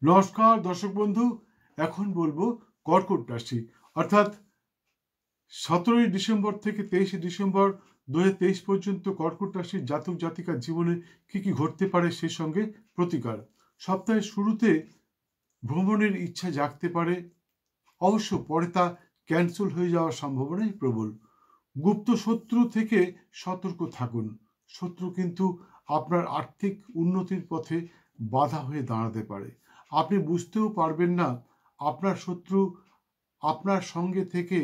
নমস্কার দর্শক বন্ধু, এখন বলবো কর্কট রাশি অর্থাৎ 17ই ডিসেম্বর থেকে 23শে ডিসেম্বর 2023 পর্যন্ত কর্কট রাশির জাতক জাতিকার জীবনে কি কি ঘটতে পারে সেই সঙ্গে প্রতিকার। সপ্তাহের শুরুতে ভ্রমণের ইচ্ছা জাগতে পারে, অবশ্য পরে তা ক্যান্সেল হয়ে যাওয়ার সম্ভাবনাই প্রবল। গুপ্ত শত্রু থেকে সতর্ক থাকুন। শত্রু কিন্তু আপনার আর্থিক উন্নতির পথে বাধা হয়ে দাঁড়াতে পারে। আপনি বুঝতেও পারবেন না আপনার শত্রু আপনার সঙ্গে থেকে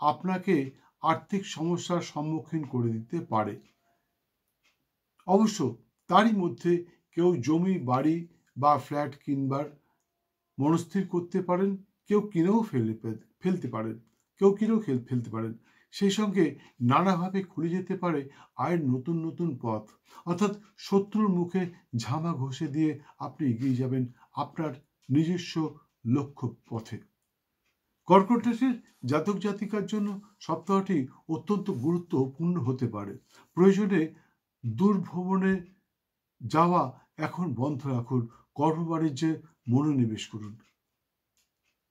আপনাকে আর্থিক সমস্যার সম্মুখীন করে দিতে পারে। অবশ্য তারই মধ্যে কেউ জমি, বাড়ি বা ফ্ল্যাট কিনবার মনস্থির করতে পারেন, কেউ কিনেও ফেলতে পারেন। সেই সঙ্গে নানাভাবে খুলে যেতে পারে আয়ের নতুন নতুন পথ, অর্থাৎ শত্রুর মুখে ঝামা ঘষে দিয়ে আপনি এগিয়ে যাবেন আপনার নিজস্ব লক্ষ্য পথে। কর্কট রাশির জাতক জাতিকার জন্য সপ্তাহটি অত্যন্ত গুরুত্বপূর্ণ হতে পারে। প্রয়োজনে দূর ভ্রমণে যাওয়া এখন বন্ধ রাখুন, কর্মবাণিজ্যে মনোনিবেশ করুন।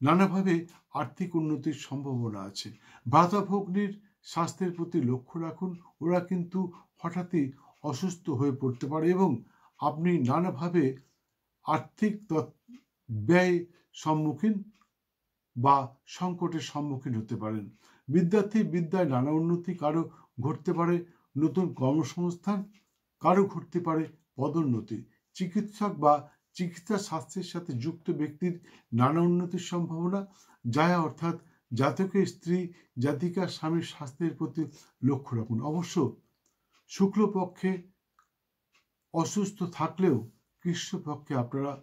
নানাভাবে আর্থিক উন্নতির সম্ভাবনা আছে। ভ্রাতা ভগ্নীর স্বাস্থ্যের প্রতি লক্ষ্য রাখুন, ওরা কিন্তু হঠাৎই অসুস্থ হয়ে পড়তে পারে এবং আপনি নানাভাবে আর্থিক ব্যয় সম্মুখীন বা সংকটের সম্মুখীন হতে পারেন। বিদ্যার্থী বিদ্যায় নানা উন্নতি, কারো ঘটতে পারে নতুন কর্মসংস্থান, কারো ঘটতে পারে পদোন্নতি। চিকিৎসক বা চিকিৎসা শাস্ত্রের সাথে যুক্ত ব্যক্তির নানা উন্নতির সম্ভাবনা। অর্থাৎ জাতকের স্ত্রী জাতিকার স্বামীর স্বাস্থ্যের প্রতি লক্ষ্য রাখুন। অবশ্য শুক্লপক্ষে অসুস্থ থাকলেও কৃষ্ণপক্ষে আপনারা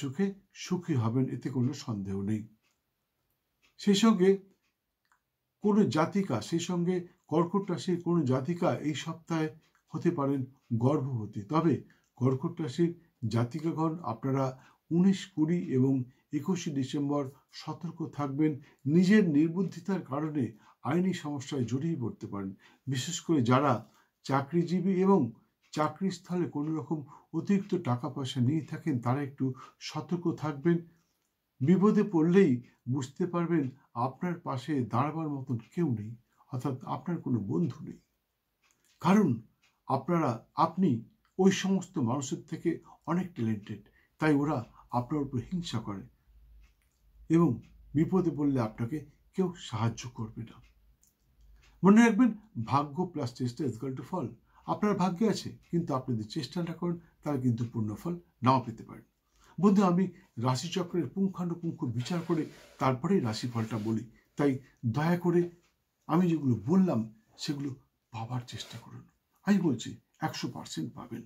সুখে সুখী হবেন, এতে কোনো সন্দেহ নেই। সেই সঙ্গে কর্কট রাশির কোনো জাতিকা এই সপ্তাহে হতে পারেন গর্ভবতী। তবে কর্কট রাশির জাতিকাগণ আপনারা 19, 20 এবং 21 ডিসেম্বর সতর্ক থাকবেন। নিজের নির্বুদ্ধিতার কারণে আইনি সমস্যায় জড়িয়ে পড়তে পারেন। বিশেষ করে যারা চাকরিজীবী এবং চাকরিস্থলে কোনো রকম অতিরিক্ত টাকা পয়সা নিয়ে থাকেন, তারা একটু সতর্ক থাকবেন। বিপদে পড়লেই বুঝতে পারবেন আপনার পাশে দাঁড়াবার মতন কেউ নেই, অর্থাৎ আপনার কোনো বন্ধু নেই। কারণ আপনি ওই সমস্ত মানুষের থেকে অনেক ট্যালেন্টেড, তাই ওরা আপনার উপর হিংসা করে এবং বিপদে পড়লে আপনাকে কেউ সাহায্য করবে না। মনে রাখবেন, ভাগ্য প্লাস চেষ্টা ইজকাল টু ফল। আপনার ভাগ্যে আছে, কিন্তু আপনি যদি চেষ্টা না করেন তাহলে কিন্তু পূর্ণ ফল নাও পেতে পারেন। বন্ধু, আমি রাশিচক্রের পুঙ্খানুপুঙ্খ বিচার করে তারপরেই রাশিফলটা বলি, তাই দয়া করে আমি যেগুলো বললাম সেগুলো ভাবার চেষ্টা করুন। আমি বলছি 100% পাবেন।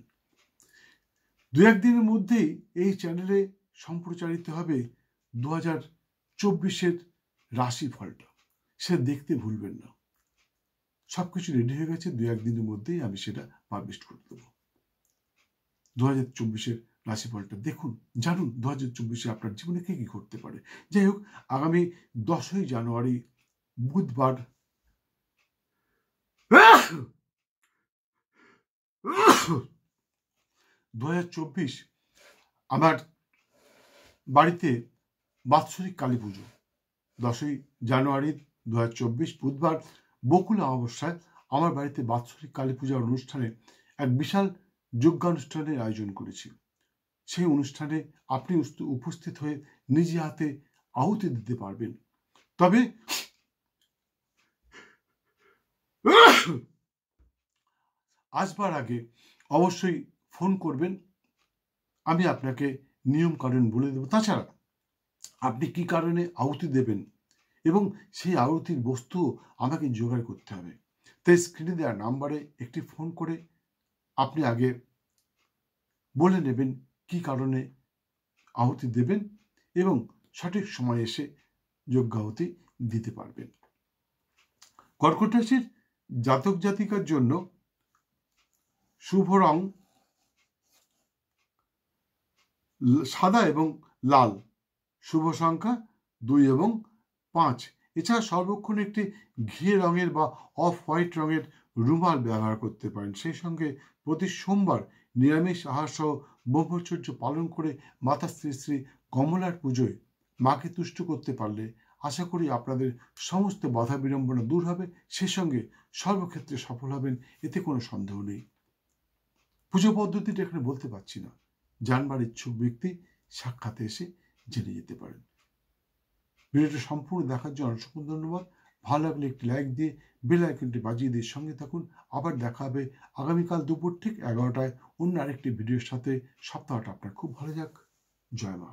2-1 দিনের মধ্যেই এই চ্যানেলে সম্প্রচারিত হবে 2024-এর রাশিফলটা, সে দেখতে ভুলবেন না। সবকিছু রেডি হয়ে গেছে, 2-1 দিনের মধ্যেই আমি সেটা পাবলিশ করে দেবো। 2024-এর রাশিফলটা দেখুন, জানুন 2024-এ আপনার জীবনে কি কি ঘটতে পারে। যাই হোক, আগামী 10ই জানুয়ারি বুধবার 2024 আমার বাড়িতে বাৎসরিক কালী পুজো। 10ই জানুয়ারি 2024 বুধবার বকুল অমাবস্যায় আমার বাড়িতে বাৎসরিক কালী পূজার অনুষ্ঠানে এক বিশাল যজ্ঞানুষ্ঠানের আয়োজন করেছি। সেই অনুষ্ঠানে আপনি উপস্থিত হয়ে নিজে হাতে আহুতি দিতে পারবেন। তবে আসবার আগে অবশ্যই ফোন করবেন, আমি আপনাকে নিয়ম কানুন বলে দেব। তাছাড়া আপনি কি কারণে আহুতি দেবেন এবং সেই আহুতির বস্তু আমাকে জোগাড় করতে হবে। তাই স্ক্রিনে দেওয়া নাম্বারে একটি ফোন করে আপনি আগে বলে নেবেন কি কারণে আহুতি দেবেন এবং সঠিক সময় এসে যজ্ঞাহুতি দিতে পারবেন। কর্কট রাশির জাতক জাতিকার জন্য শুভ রং সাদা এবং লাল, শুভ সংখ্যা 2 এবং 5। এছাড়া সর্বক্ষণ একটি ঘিয়ে রঙের বা অফ হোয়াইট রঙের রুমাল ব্যবহার করতে পারেন। সেই সঙ্গে প্রতি সোমবার নিরামিষ আহার সহ ব্রহ্মচর্য পালন করে মাতা শ্রী শ্রী কমলার পুজোয় মাকে তুষ্ট করতে পারলে আশা করি আপনাদের সমস্ত বাধা বিড়ম্বনা দূর হবে, সে সঙ্গে সর্বক্ষেত্রে সফল হবেন, এতে কোনো সন্দেহ নেই। পুজো পদ্ধতিটা এখানে বলতে পারছি না, জানবার ইচ্ছুক ব্যক্তি সাক্ষাতে এসে জেনে যেতে পারেন। ভিডিওটা সম্পূর্ণ দেখার জন্য অসংখ্য ধন্যবাদ। ভালো লাগলে একটি লাইক দিয়ে বেল আইকনটি বাজিয়ে দিয়ে সঙ্গে থাকুন। আবার দেখা হবে আগামীকাল দুপুর ঠিক 11টায় অন্য আরেকটি ভিডিওর সাথে। সপ্তাহটা আপনার খুব ভালো যাক। জয় মা।